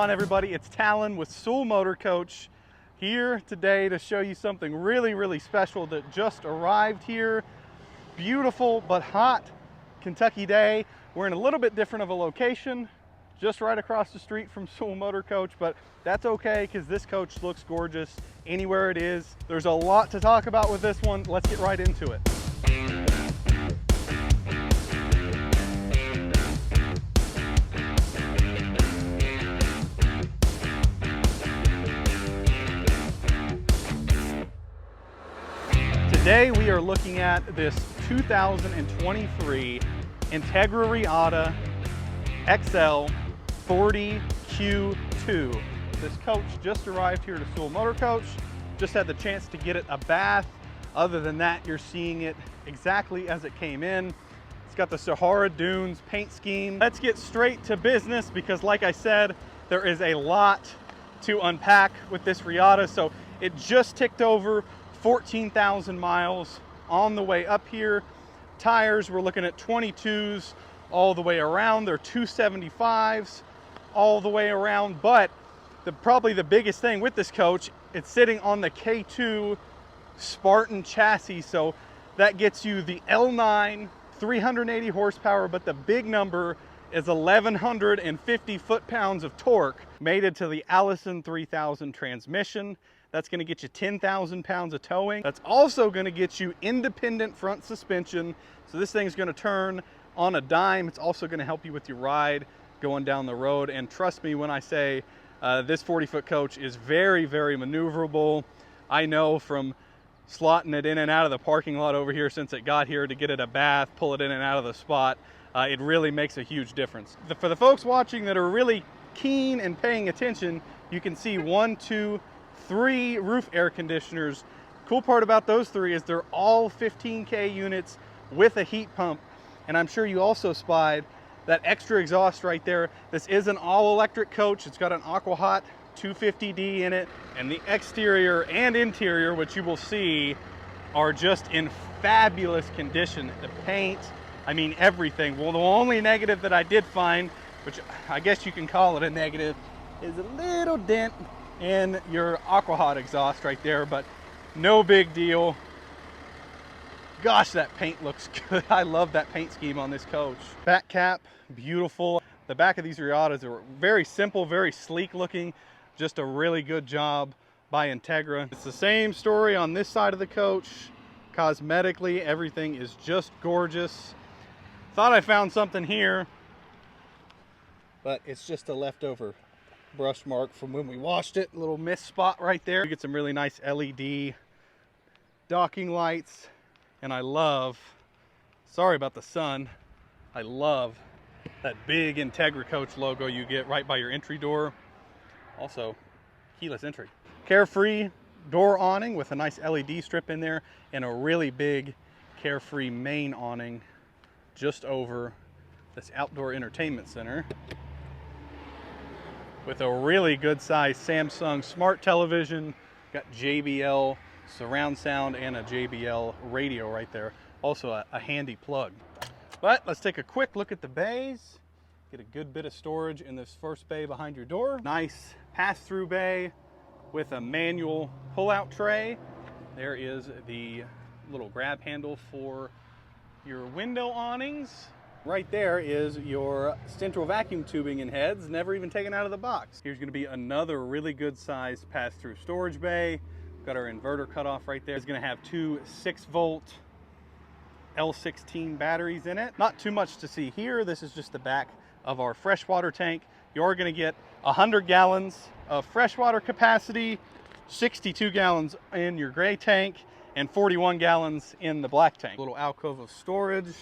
on, everybody? It's Talon with Sewell Motor Coach here today to show you something really special that just arrived here. Beautiful but hot Kentucky day. We're in a little bit different of a location, just right across the street from Sewell Motor Coach, but that's okay because this coach looks gorgeous anywhere it is. There's a lot to talk about with this one. Let's get right into it. Today we are looking at this 2023 Entegra Reatta XL40Q2. This coach just arrived here to Sewell Motor Coach. Just had the chance to get it a bath. Other than that, you're seeing it exactly as it came in. It's got the Sahara Dunes paint scheme. Let's get straight to business because, like I said, there is a lot to unpack with this Reatta. So it just ticked over 14,000 miles on the way up here. Tires, we're looking at 22s all the way around. They're 275s all the way around. But probably the biggest thing with this coach, it's sitting on the K2 Spartan chassis. So that gets you the L9, 380 horsepower, but the big number is 1,150 foot-pounds of torque, mated to the Allison 3000 transmission. That's going to get you 10,000 pounds of towing. That's also going to get you independent front suspension. So this thing's going to turn on a dime. It's also going to help you with your ride going down the road. And trust me when I say this 40-foot coach is very maneuverable. I know from slotting it in and out of the parking lot over here since it got here to get it a bath, pull it in and out of the spot. It really makes a huge difference. For the folks watching that are really keen and paying attention, you can see 1, 2, 3 roof air conditioners. Cool part about those 3 is they're all 15K units with a heat pump. And I'm sure you also spied that extra exhaust right there. This is an all-electric coach. It's got an Aquahot 250D in it. And the exterior and interior, which you will see, are just in fabulous condition. The paint, I mean everything. Well, the only negative that I did find, which I guess you can call it a negative, is a little dent in your Aquahot exhaust right there, but no big deal. Gosh, that paint looks good. I love that paint scheme on this coach. Back cap, beautiful. The back of these Reattas are very simple, very sleek looking. Just a really good job by Entegra. It's the same story on this side of the coach. Cosmetically, everything is just gorgeous. Thought I found something here, but it's just a leftover brush mark from when we washed it. A little mist spot right there. You get some really nice LED docking lights. And I love, sorry about the sun, I love that big Entegra Coach logo you get right by your entry door. Also, keyless entry. Carefree door awning with a nice LED strip in there and a really big Carefree main awning just over this outdoor entertainment center with a really good size Samsung smart television. Got JBL surround sound and a JBL radio right there. Also a handy plug. But let's take a quick look at the bays. Get a good bit of storage in this first bay behind your door. Nice pass-through bay with a manual pull-out tray. There is the little grab handle for your window awnings. Right there is your central vacuum tubing and heads, never even taken out of the box. Here's going to be another really good sized pass-through storage bay. Got our inverter cutoff right there. It's going to have 2 6-volt L16 batteries in it. Not too much to see here. This is just the back of our freshwater tank. You're going to get 100 gallons of freshwater capacity, 62 gallons in your gray tank, and 41 gallons in the black tank. A little alcove of storage.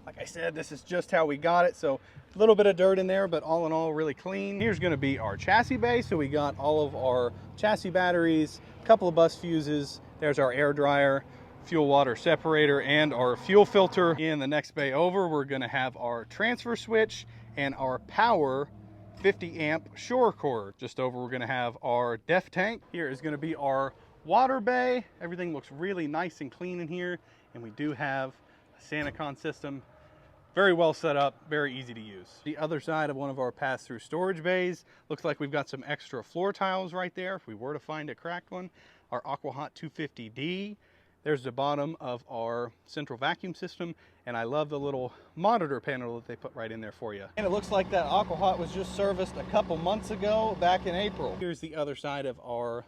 Like I said, this is just how we got it. So a little bit of dirt in there, but all in all, really clean. Here's going to be our chassis bay. So we got all of our chassis batteries, a couple of bus fuses. There's our air dryer, fuel water separator, and our fuel filter. In the next bay over, we're going to have our transfer switch and our power 50 amp shore cord. Just over, we're going to have our def tank. Here is going to be our water bay. Everything looks really nice and clean in here. And we do have a SantaCon system Very well set up, very easy to use. The other side of one of our pass-through storage bays, looks like we've got some extra floor tiles right there if we were to find a cracked one. Our AquaHot 250D. There's the bottom of our central vacuum system, and I love the little monitor panel that they put right in there for you. And it looks like that AquaHot was just serviced a couple months ago, back in April. Here's the other side of our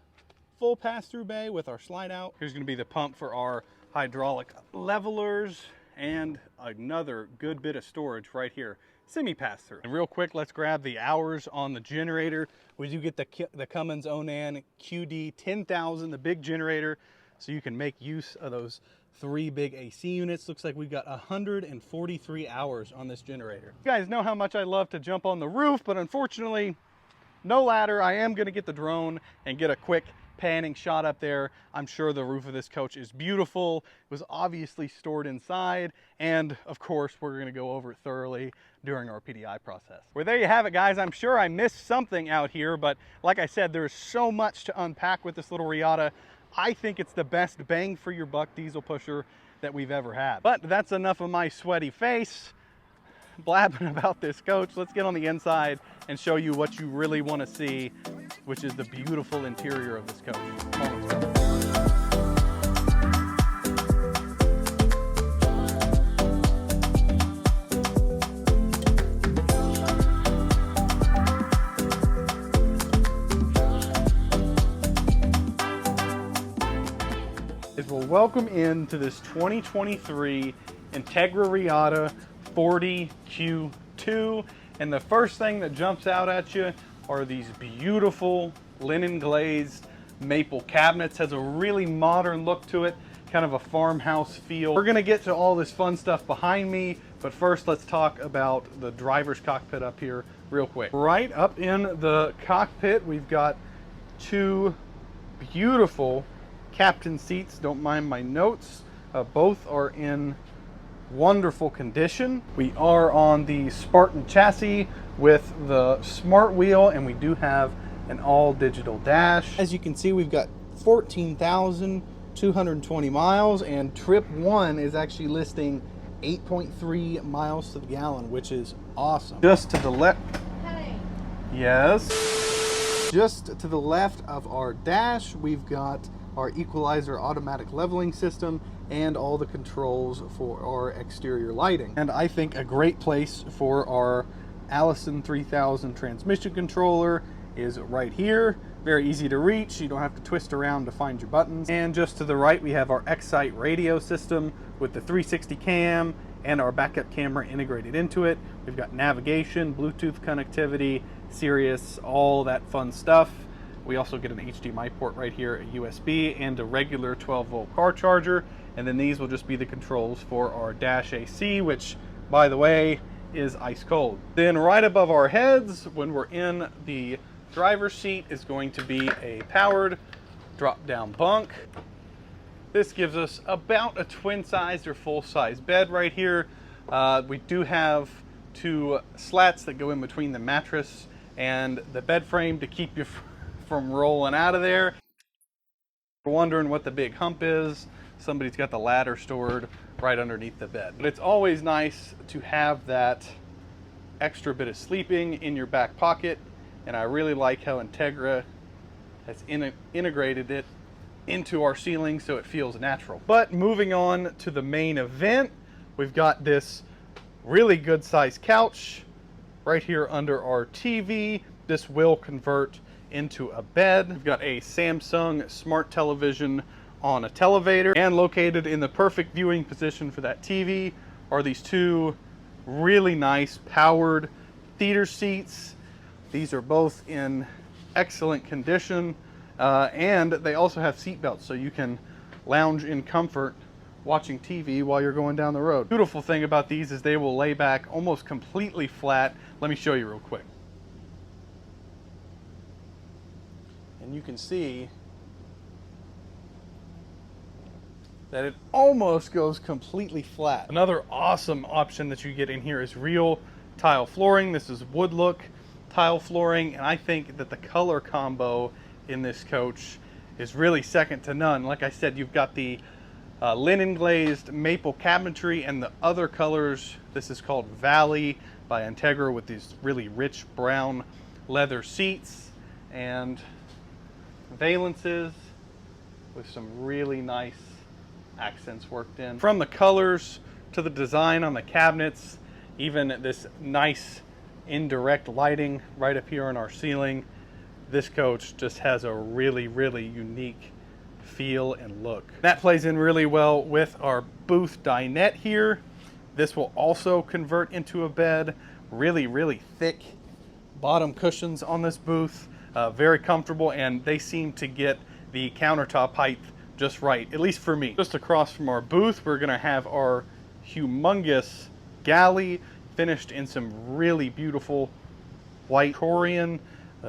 full pass-through bay with our slide out. Here's gonna be the pump for our hydraulic levelers, and another good bit of storage right here, semi pass-through. And real quick, let's grab the hours on the generator. We do get the Cummins Onan QD 10,000, the big generator, so you can make use of those 3 big AC units. Looks like we've got 143 hours on this generator. You guys know how much I love to jump on the roof, but unfortunately, no ladder. I am gonna get the drone and get a quick panning shot up there. I'm sure the roof of this coach is beautiful. It was obviously stored inside, and of course we're going to go over it thoroughly during our PDI process. Well, there you have it, guys. I'm sure I missed something out here, but like I said, there's so much to unpack with this little Reatta. I think it's the best bang for your buck diesel pusher that we've ever had. But that's enough of my sweaty face blabbing about this coach. Let's get on the inside and show you what you really want to see, which is the beautiful interior of this coach. Come on, let's go. Well, welcome into this 2023 Entegra Reatta 40Q2, and the first thing that jumps out at you are these beautiful linen glazed maple cabinets. Has a really modern look to it, kind of a farmhouse feel. We're gonna get to all this fun stuff behind me, but first let's talk about the driver's cockpit up here real quick. Right up in the cockpit, we've got 2 beautiful captain seats. Don't mind my notes. Both are in wonderful condition. We are on the Spartan chassis with the smart wheel, and we do have an all digital dash. As you can see, we've got 14,220 miles, and trip 1 is actually listing 8.3 miles to the gallon, which is awesome. Just to the left. Hey. Yes. Just to the left of our dash, we've got our equalizer automatic leveling system and all the controls for our exterior lighting. And I think a great place for our Allison 3000 transmission controller is right here. Very easy to reach. You don't have to twist around to find your buttons. And just to the right, we have our Excite radio system with the 360 cam and our backup camera integrated into it. We've got navigation, Bluetooth connectivity, Sirius, all that fun stuff. We also get an HDMI port right here, a USB, and a regular 12-volt car charger. And then these will just be the controls for our dash AC, which, by the way, is ice cold. Then right above our heads, when we're in the driver's seat, is going to be a powered drop-down bunk. This gives us about a twin-size or full-size bed right here. We do have 2 slats that go in between the mattress and the bed frame to keep you from rolling out of there. If you're wondering what the big hump is, somebody's got the ladder stored right underneath the bed. But it's always nice to have that extra bit of sleeping in your back pocket, and I really like how Entegra has integrated it into our ceiling so it feels natural. But moving on to the main event, we've got this really good sized couch right here under our TV. This will convert into a bed. We've got a Samsung smart television on a televator, and located in the perfect viewing position for that TV are these 2 really nice powered theater seats. These are both in excellent condition, and they also have seat belts so you can lounge in comfort watching TV while you're going down the road. Beautiful thing about these is they will lay back almost completely flat. Let me show you real quick. And you can see that it almost goes completely flat. Another awesome option that you get in here is real tile flooring. This is wood look tile flooring, and I think that the color combo in this coach is really second to none. Like I said, you've got the linen glazed maple cabinetry, and the other colors, this is called Valley by Entegra, with these really rich brown leather seats and valances with some really nice accents worked in. From the colors to the design on the cabinets, even this nice indirect lighting right up here on our ceiling, this coach just has a really, really unique feel and look. That plays in really well with our booth dinette here. This will also convert into a bed. Really, really thick bottom cushions on this booth. Very comfortable, and they seem to get the countertop height just right, at least for me. Just across from our booth, we're gonna have our humongous galley finished in some really beautiful white Corian.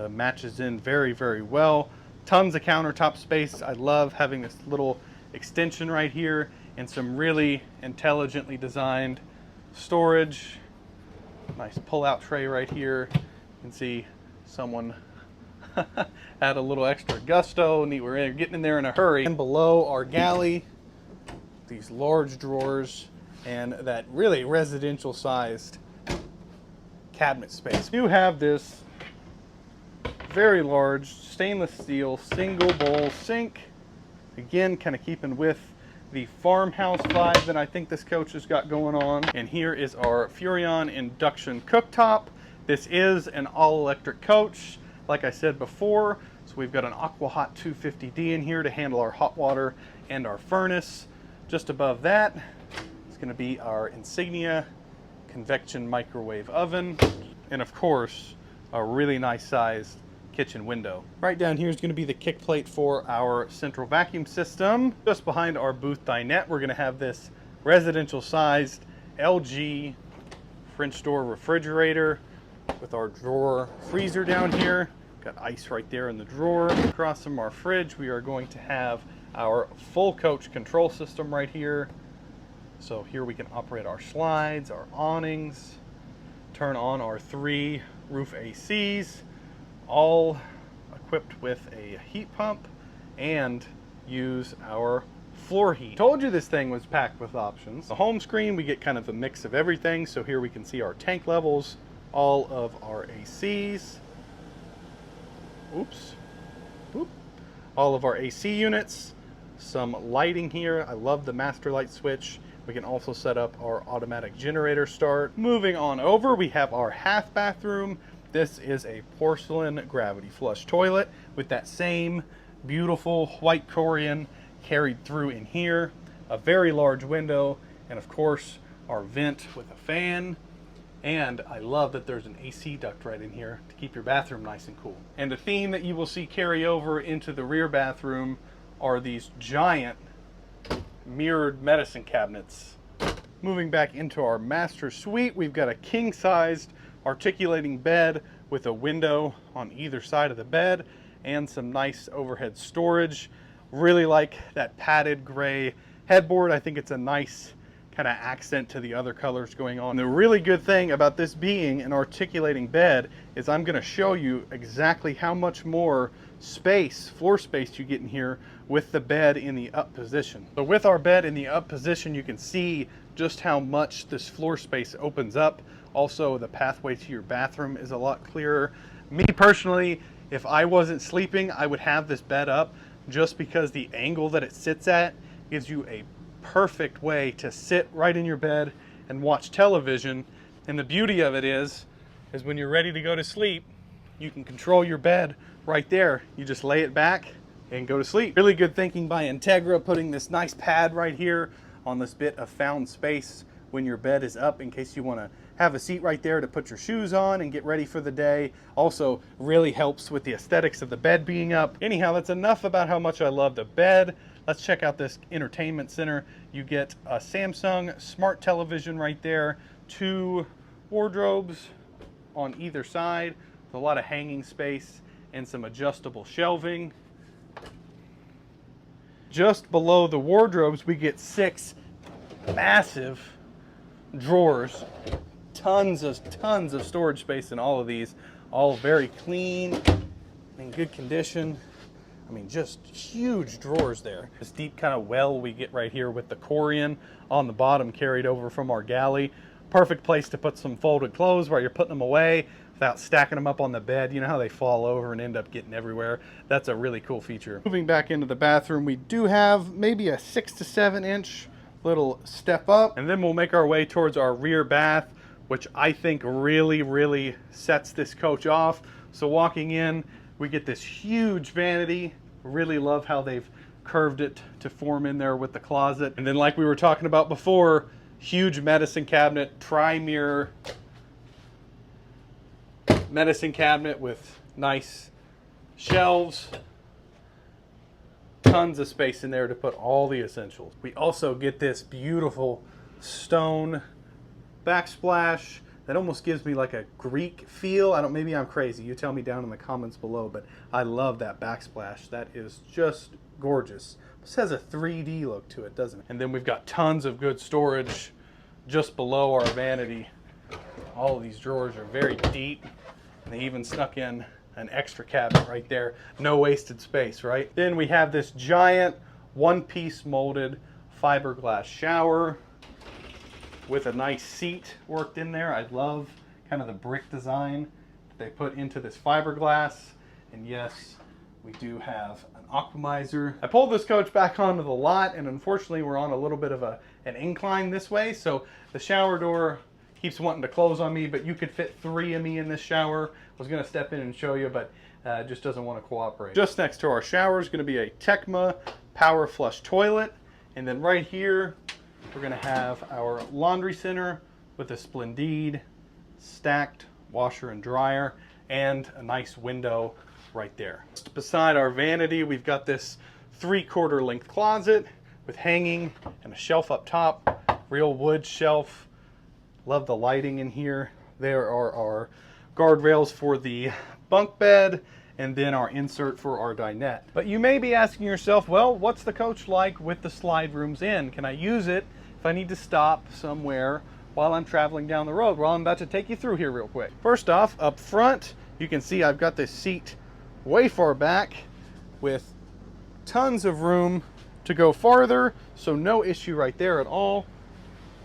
Matches in very, very well. Tons of countertop space. I love having this little extension right here and some really intelligently designed storage. Nice pull-out tray right here. You can see someone had a little extra gusto. We're getting in there in a hurry. And below our galley, these large drawers and that really residential sized cabinet space. You have this very large stainless steel single bowl sink. Again, kind of keeping with the farmhouse vibe that I think this coach has got going on. And here is our Furrion induction cooktop. This is an all-electric coach, like I said before. So we've got an AquaHot 250D in here to handle our hot water and our furnace. Just above that is going to be our Insignia convection microwave oven, and of course a really nice sized kitchen window. Right down here is going to be the kick plate for our central vacuum system. Just behind our booth dinette, we're going to have this residential sized LG French door refrigerator with our drawer freezer down here. Got ice right there in the drawer. Across from our fridge, we are going to have our full coach control system right here. So here we can operate our slides, our awnings, turn on our 3 roof ACs, all equipped with a heat pump, and use our floor heat. Told you this thing was packed with options. The home screen, we get kind of a mix of everything. So here we can see our tank levels, all of our ACs. Oops. Oop. All of our AC units, some lighting here. I love the master light switch. We can also set up our automatic generator start. Moving on over, we have our half bathroom. This is a porcelain gravity flush toilet with that same beautiful white Corian carried through in here. A very large window, and of course our vent with a fan. And I love that there's an AC duct right in here to keep your bathroom nice and cool. And the theme that you will see carry over into the rear bathroom are these giant mirrored medicine cabinets. Moving back into our master suite, we've got a king-sized articulating bed with a window on either side of the bed and some nice overhead storage. Really like that padded gray headboard. I think it's a nice kind of accent to the other colors going on. And the really good thing about this being an articulating bed is I'm going to show you exactly how much more space, floor space, you get in here with the bed in the up position. So with our bed in the up position, you can see just how much this floor space opens up. Also, the pathway to your bathroom is a lot clearer. Me personally, if I wasn't sleeping, I would have this bed up just because the angle that it sits at gives you a perfect way to sit right in your bed and watch television. And the beauty of it is when you're ready to go to sleep, you can control your bed right there. You just lay it back and go to sleep. Really good thinking by Entegra, putting this nice pad right here on this bit of found space when your bed is up, in case you want to have a seat right there to put your shoes on and get ready for the day. Also really helps with the aesthetics of the bed being up. Anyhow, that's enough about how much I love the bed. Let's check out this entertainment center. You get a Samsung smart television right there, 2 wardrobes on either side, with a lot of hanging space and some adjustable shelving. Just below the wardrobes, we get 6 massive drawers. Tons of storage space in all of these, all very clean, in good condition. I mean, just huge drawers there. This deep kind of well we get right here with the Corian on the bottom carried over from our galley. Perfect place to put some folded clothes while you're putting them away without stacking them up on the bed. You know how they fall over and end up getting everywhere? That's a really cool feature. Moving back into the bathroom, we do have maybe a 6 to 7 inch little step up, and then we'll make our way towards our rear bath, which I think really sets this coach off. So walking in, we get this huge vanity. Really love how they've curved it to form in there with the closet. And then, like we were talking about before, huge medicine cabinet, tri-mirror medicine cabinet with nice shelves. Tons of space in there to put all the essentials. We also get this beautiful stone backsplash that almost gives me like a Greek feel. Maybe I'm crazy. You tell me down in the comments below, but I love that backsplash. That is just gorgeous. This has a 3D look to it, doesn't it? And then we've got tons of good storage just below our vanity. All of these drawers are very deep, and they even snuck in an extra cabinet right there. No wasted space, right? Then we have this giant one-piece molded fiberglass shower with a nice seat worked in there. I love kind of the brick design that they put into this fiberglass. And yes, we do have an aquamizer. I pulled this coach back onto the lot, and unfortunately we're on a little bit of an incline this way, so the shower door keeps wanting to close on me, but you could fit 3 of me in this shower. I was gonna step in and show you, but it just doesn't want to cooperate. Just next to our shower is gonna be a Tecma power flush toilet, and then right here we're going to have our laundry center with a Splendide stacked washer and dryer and a nice window right there. Just beside our vanity, we've got this 3/4 length closet with hanging and a shelf up top, real wood shelf. Love the lighting in here. There are our guardrails for the bunk bed, and then our insert for our dinette. But you may be asking yourself, well, what's the coach like with the slide rooms in? Can I use it if I need to stop somewhere while I'm traveling down the road? Well, I'm about to take you through here real quick. First off, up front, you can see I've got this seat way far back with tons of room to go farther, so no issue right there at all.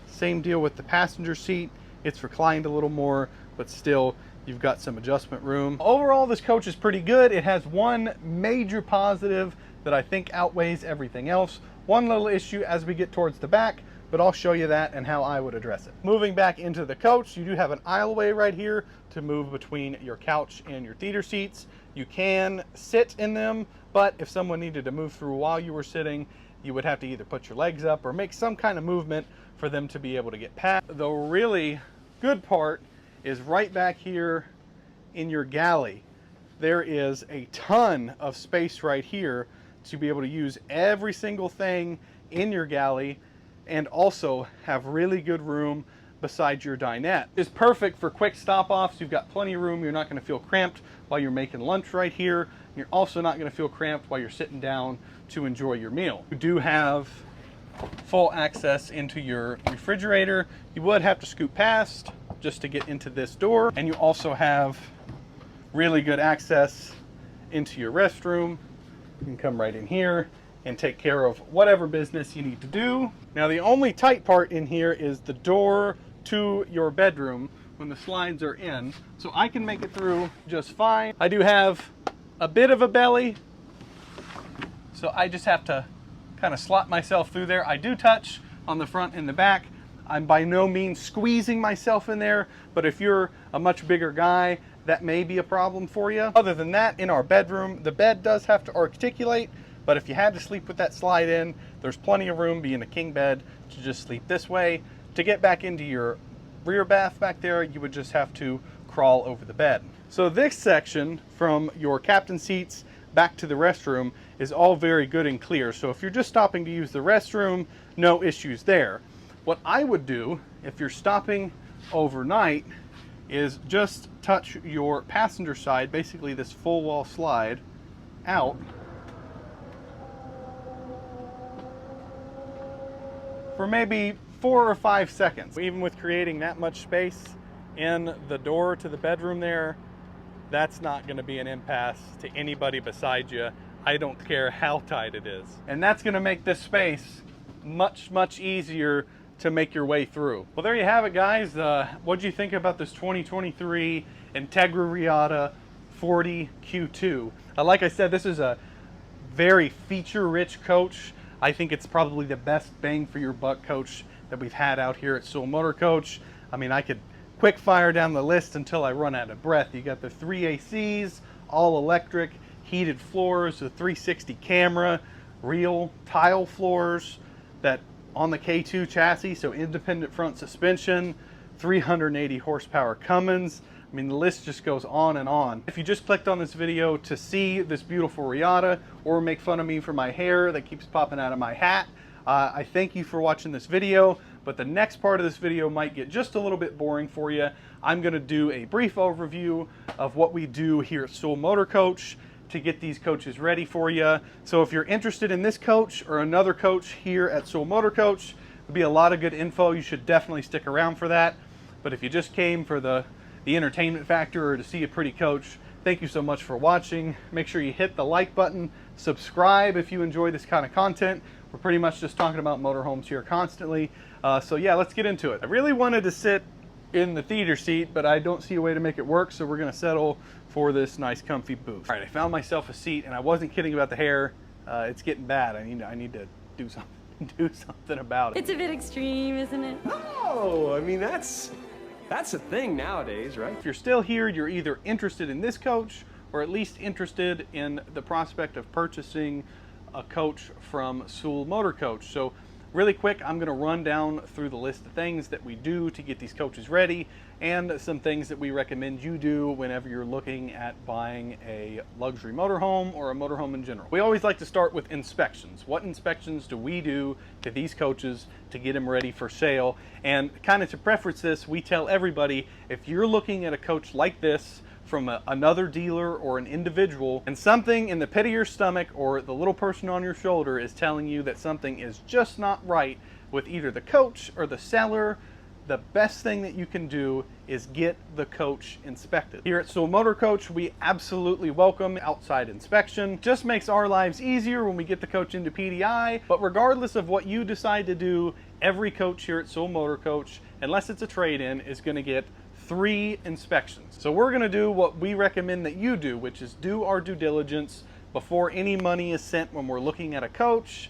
Same deal with the passenger seat. It's reclined a little more, but still you've got some adjustment room. Overall, this coach is pretty good. It has one major positive that I think outweighs everything else. One little issue as we get towards the back, but I'll show you that and how I would address it. Moving back into the coach, you do have an aisleway right here to move between your couch and your theater seats. You can sit in them, but if someone needed to move through while you were sitting, you would have to either put your legs up or make some kind of movement for them to be able to get past. The really good part is right back here in your galley. There is a ton of space right here to be able to use every single thing in your galley and also have really good room beside your dinette. It's perfect for quick stop-offs. You've got plenty of room. You're not going to feel cramped while you're making lunch right here. You're also not going to feel cramped while you're sitting down to enjoy your meal. You do have full access into your refrigerator. You would have to scoot past just to get into this door, and you also have really good access into your restroom. You can come right in here and take care of whatever business you need to do. Now, the only tight part in here is the door to your bedroom when the slides are in, so I can make it through just fine. I do have a bit of a belly, so I just have to kind of slot myself through there. I do touch on the front and the back. I'm by no means squeezing myself in there, but if you're a much bigger guy, that may be a problem for you. Other than that, in our bedroom, the bed does have to articulate, but if you had to sleep with that slide in, there's plenty of room, being a king bed, to just sleep this way. To get back into your rear bath back there, you would just have to crawl over the bed. So this section from your captain seats back to the restroom is all very good and clear. So if you're just stopping to use the restroom, no issues there. What I would do if you're stopping overnight is just touch your passenger side, basically this full wall slide, out for maybe 4 or 5 seconds. Even with creating that much space in the door to the bedroom there, that's not going to be an impasse to anybody beside you I don't care how tight it is. And that's gonna make this space much, much easier to make your way through. Well, there you have it, guys. What'd you think about this 2023 Entegra Reatta 40Q2? Like I said, this is a very feature-rich coach. I think it's probably the best bang for your buck coach that we've had out here at Sewell Motor Coach. I mean, I could quick fire down the list until I run out of breath. You got the 3 ACs, all electric, heated floors, the 360 camera, real tile floors that on the K2 chassis, so independent front suspension, 380 horsepower Cummins. I mean, the list just goes on and on. If you just clicked on this video to see this beautiful Reatta or make fun of me for my hair that keeps popping out of my hat, I thank you for watching this video, but the next part of this video might get just a little bit boring for you. I'm gonna do a brief overview of what we do here at Sewell Motor Coach to get these coaches ready for you. So if you're interested in this coach or another coach here at Sewell Motor Coach, there'll be a lot of good info. You should definitely stick around for that. But if you just came for the entertainment factor or to see a pretty coach, thank you so much for watching. Make sure you hit the like button, subscribe if you enjoy this kind of content. We're pretty much just talking about motorhomes here constantly. So yeah, let's get into it. I really wanted to sit in the theater seat, but I don't see a way to make it work, so we're gonna settle for this nice comfy booth. All right, I found myself a seat, and I wasn't kidding about the hair. It's getting bad. I need to do something about it. It's a bit extreme, isn't it? Oh, I mean, that's a thing nowadays, right? If you're still here, you're either interested in this coach or at least interested in the prospect of purchasing a coach from Sewell Motor Coach. So really quick, I'm gonna run down through the list of things that we do to get these coaches ready and some things that we recommend you do whenever you're looking at buying a luxury motorhome or a motorhome in general. We always like to start with inspections. What inspections do we do to these coaches to get them ready for sale? And kind of to preface this, we tell everybody, if you're looking at a coach like this from another dealer or an individual, and something in the pit of your stomach or the little person on your shoulder is telling you that something is just not right with either the coach or the seller, the best thing that you can do is get the coach inspected. Here at Sewell Motor Coach, we absolutely welcome outside inspection. Just makes our lives easier when we get the coach into PDI, but regardless of what you decide to do, every coach here at Sewell Motor Coach, unless it's a trade-in, is gonna get 3 inspections. So we're gonna do what we recommend that you do, which is do our due diligence before any money is sent when we're looking at a coach.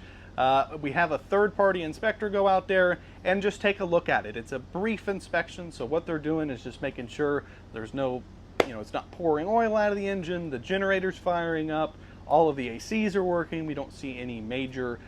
We have a third-party inspector go out there and just take a look at it. It's a brief inspection, so what they're doing is just making sure there's no, it's not pouring oil out of the engine, the generator's firing up, all of the ACs are working, we don't see any major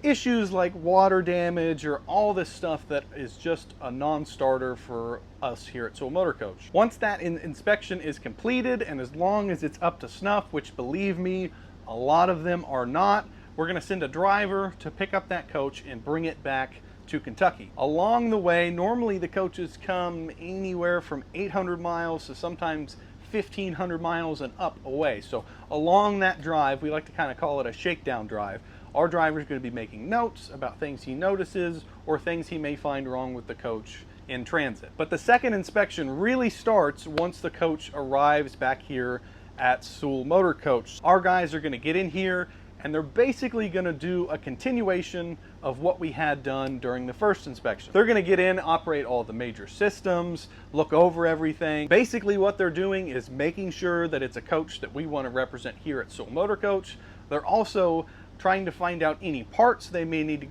issues like water damage or all this stuff that is just a non-starter for us here at Sewell Motor Coach. Once that inspection is completed, and as long as it's up to snuff, which believe me, a lot of them are not, we're gonna send a driver to pick up that coach and bring it back to Kentucky. Along the way, normally the coaches come anywhere from 800 miles to sometimes 1,500 miles and up away. So along that drive, we like to kind of call it a shakedown drive. Our driver is going to be making notes about things he notices or things he may find wrong with the coach in transit. But the second inspection really starts once the coach arrives back here at Sewell Motor Coach. Our guys are going to get in here and they're basically going to do a continuation of what we had done during the first inspection. They're going to get in, operate all the major systems, look over everything. Basically what they're doing is making sure that it's a coach that we want to represent here at Sewell Motor Coach. They're also trying to find out any parts they may need to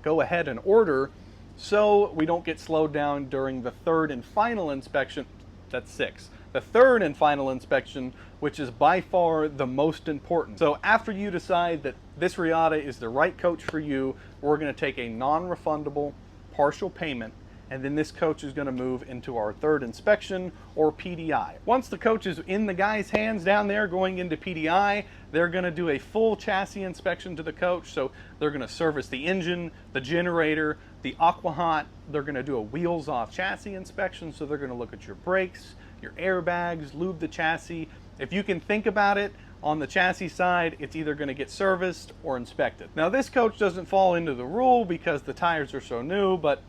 go ahead and order so we don't get slowed down during the third and final inspection. That's 6. The third and final inspection, which is by far the most important. So after you decide that this Reatta is the right coach for you, we're going to take a non-refundable partial payment, and then this coach is going to move into our third inspection or PDI. Once the coach is in the guy's hands down there going into PDI, they're going to do a full chassis inspection to the coach. So they're going to service the engine, the generator, the aqua-hot. They're going to do a wheels off chassis inspection. So they're going to look at your brakes, your airbags, lube the chassis. If you can think about it, on the chassis side, it's either going to get serviced or inspected. Now this coach doesn't fall into the rule because the tires are so new, but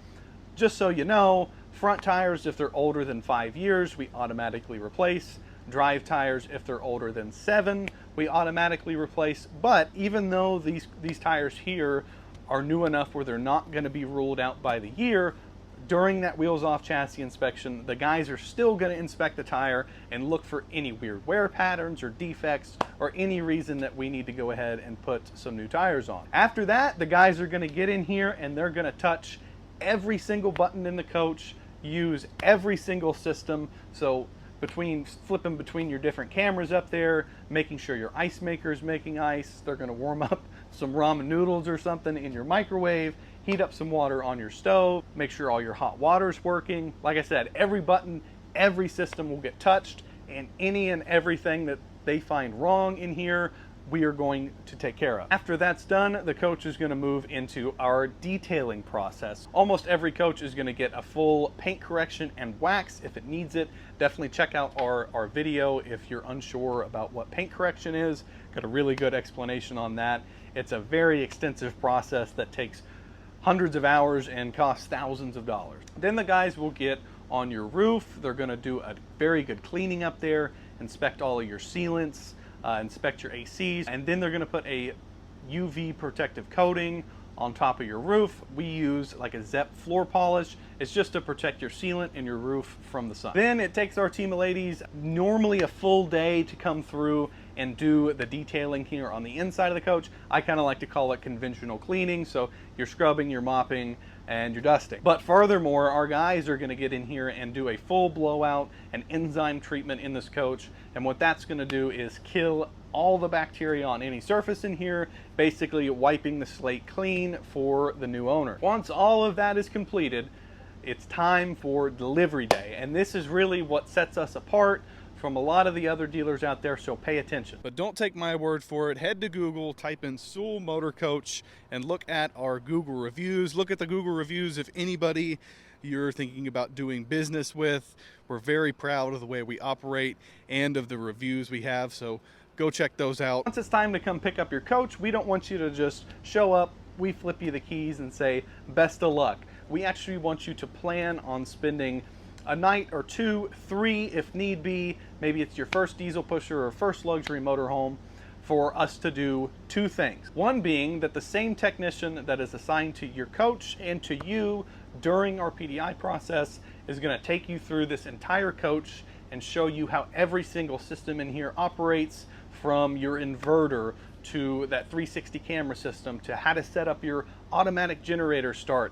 just so you know, front tires, if they're older than 5 years, we automatically replace. Drive tires, if they're older than 7, we automatically replace. But even though these tires here are new enough where they're not going to be ruled out by the year, during that wheels off chassis inspection, the guys are still going to inspect the tire and look for any weird wear patterns or defects or any reason that we need to go ahead and put some new tires on. After that, the guys are going to get in here and they're going to touch every single button in the coach, use every single system. So flipping between your different cameras up there, making sure your ice maker is making ice. They're going to warm up some ramen noodles or something in your microwave, heat up some water on your stove, make sure all your hot water is working. Like I said, every button, every system will get touched, and any and everything that they find wrong in here, we are going to take care of. After that's done, the coach is going to move into our detailing process. Almost every coach is going to get a full paint correction and wax if it needs it. Definitely check out our video if you're unsure about what paint correction is. Got a really good explanation on that. It's a very extensive process that takes hundreds of hours and costs thousands of dollars. Then the guys will get on your roof. They're going to do a very good cleaning up there, inspect all of your sealants, inspect your ACs, and then they're going to put a UV protective coating on top of your roof. We use like a ZEP floor polish. It's just to protect your sealant and your roof from the sun. Then it takes our team of ladies normally a full day to come through and do the detailing here on the inside of the coach. I kind of like to call it conventional cleaning. So you're scrubbing, you're mopping, and you're dusting. But furthermore, our guys are going to get in here and do a full blowout and enzyme treatment in this coach. And what that's going to do is kill all the bacteria on any surface in here, basically wiping the slate clean for the new owner. Once all of that is completed, it's time for delivery day. And this is really what sets us apart from a lot of the other dealers out there, so pay attention. But don't take my word for it. Head to Google, type in Sewell Motor Coach, and look at our Google reviews. Look at the Google reviews if anybody you're thinking about doing business with. We're very proud of the way we operate and of the reviews we have, so go check those out. Once it's time to come pick up your coach, we don't want you to just show up, we flip you the keys and say, best of luck. We actually want you to plan on spending a night or two, three if need be. Maybe it's your first diesel pusher or first luxury motorhome, for us to do two things. One being that the same technician that is assigned to your coach and to you during our PDI process is going to take you through this entire coach and show you how every single system in here operates, from your inverter to that 360 camera system to how to set up your automatic generator start,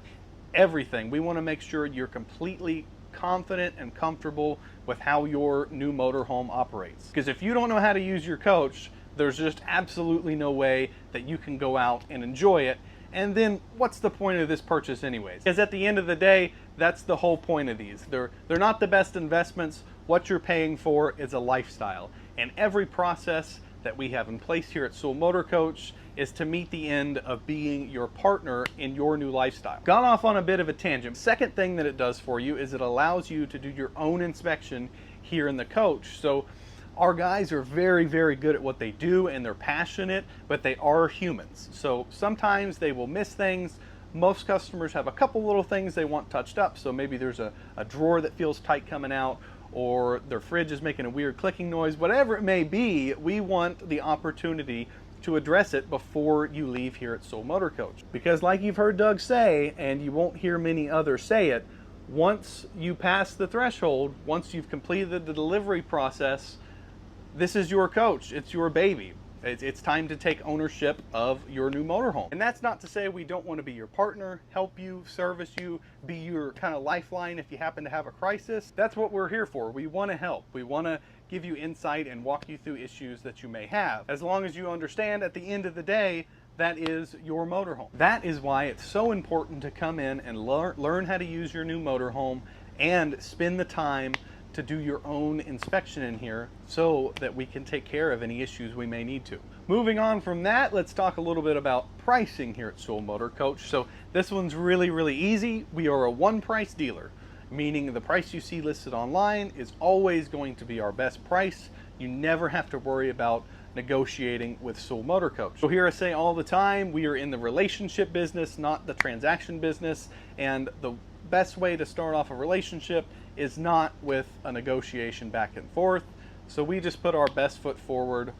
everything. We want to make sure you're completely confident and comfortable with how your new motorhome operates. Because if you don't know how to use your coach, there's just absolutely no way that you can go out and enjoy it. And then what's the point of this purchase anyways? Because at the end of the day, that's the whole point of these. They're not the best investments. What you're paying for is a lifestyle. And every process that we have in place here at Sewell Motor Coach is to meet the end of being your partner in your new lifestyle. Gone off on a bit of a tangent. Second thing that it does for you is it allows you to do your own inspection here in the coach. So our guys are very, very good at what they do and they're passionate, but they are humans. So sometimes they will miss things. Most customers have a couple little things they want touched up. So maybe there's a drawer that feels tight coming out, or their fridge is making a weird clicking noise. Whatever it may be, we want the opportunity to address it before you leave here at Sewell Motor Coach. Because like you've heard Doug say, and you won't hear many others say it, once you pass the threshold, once you've completed the delivery process, this is your coach, it's your baby. It's time to take ownership of your new motorhome. And that's not to say we don't want to be your partner, help you, service you, be your kind of lifeline if you happen to have a crisis. That's what we're here for. We want to help. We want to give you insight and walk you through issues that you may have. As long as you understand at the end of the day, that is your motorhome. That is why it's so important to come in and learn how to use your new motorhome and spend the time to do your own inspection in here so that we can take care of any issues we may need to. Moving on from that, let's talk a little bit about pricing here at Sewell Motor Coach. So this one's really, really easy. We are a one price dealer, meaning the price you see listed online is always going to be our best price. You never have to worry about negotiating with Sewell Motor Coach. So here I say all the time, we are in the relationship business, not the transaction business. And the best way to start off a relationship is not with a negotiation back and forth. So we just put our best foot forward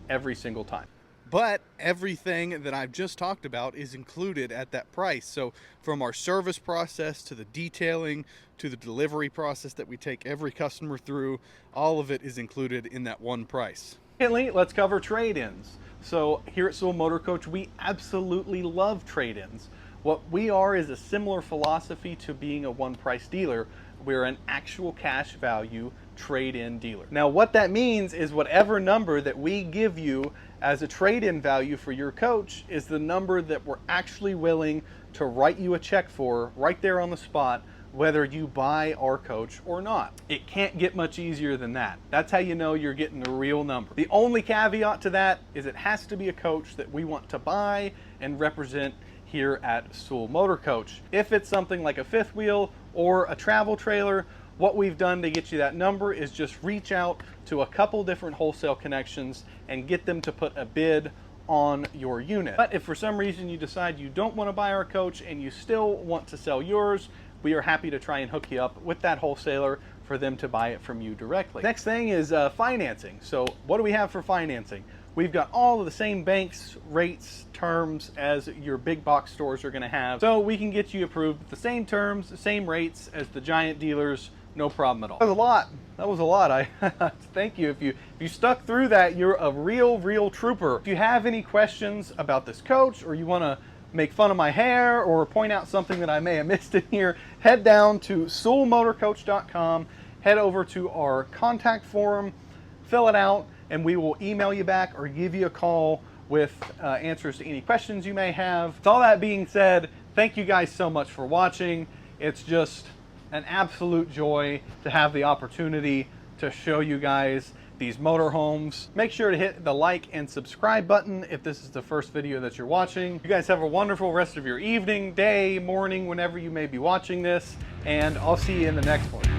every single time. But everything that I've just talked about is included at that price. So from our service process to the detailing to the delivery process that we take every customer through, all of it is included in that one price. Secondly, let's cover trade-ins. So here at Sewell Motor Coach, we absolutely love trade-ins. What we are is a similar philosophy to being a one-price dealer. We're an actual cash value trade-in dealer. Now what that means is whatever number that we give you as a trade-in value for your coach is the number that we're actually willing to write you a check for right there on the spot, whether you buy our coach or not. It can't get much easier than that. That's how you know you're getting the real number. The only caveat to that is it has to be a coach that we want to buy and represent here at Sewell Motor Coach. If it's something like a fifth wheel or a travel trailer, what we've done to get you that number is just reach out to a couple different wholesale connections and get them to put a bid on your unit. But if for some reason you decide you don't want to buy our coach and you still want to sell yours, we are happy to try and hook you up with that wholesaler for them to buy it from you directly. Next thing is financing. So what do we have for financing? We've got all of the same banks, rates, terms as your big box stores are going to have. So we can get you approved with the same terms, the same rates as the giant dealers, no problem at all. That was a lot. That was a lot. I thank you. If you stuck through that, you're a real trooper. If you have any questions about this coach, or you want to make fun of my hair or point out something that I may have missed in here, head down to SewellMotorCoach.com, head over to our contact form, fill it out, and we will email you back or give you a call with answers to any questions you may have. With all that being said, thank you guys so much for watching. It's just an absolute joy to have the opportunity to show you guys these motorhomes. Make sure to hit the like and subscribe button if this is the first video that you're watching. You guys have a wonderful rest of your evening, day, morning, whenever you may be watching this, and I'll see you in the next one.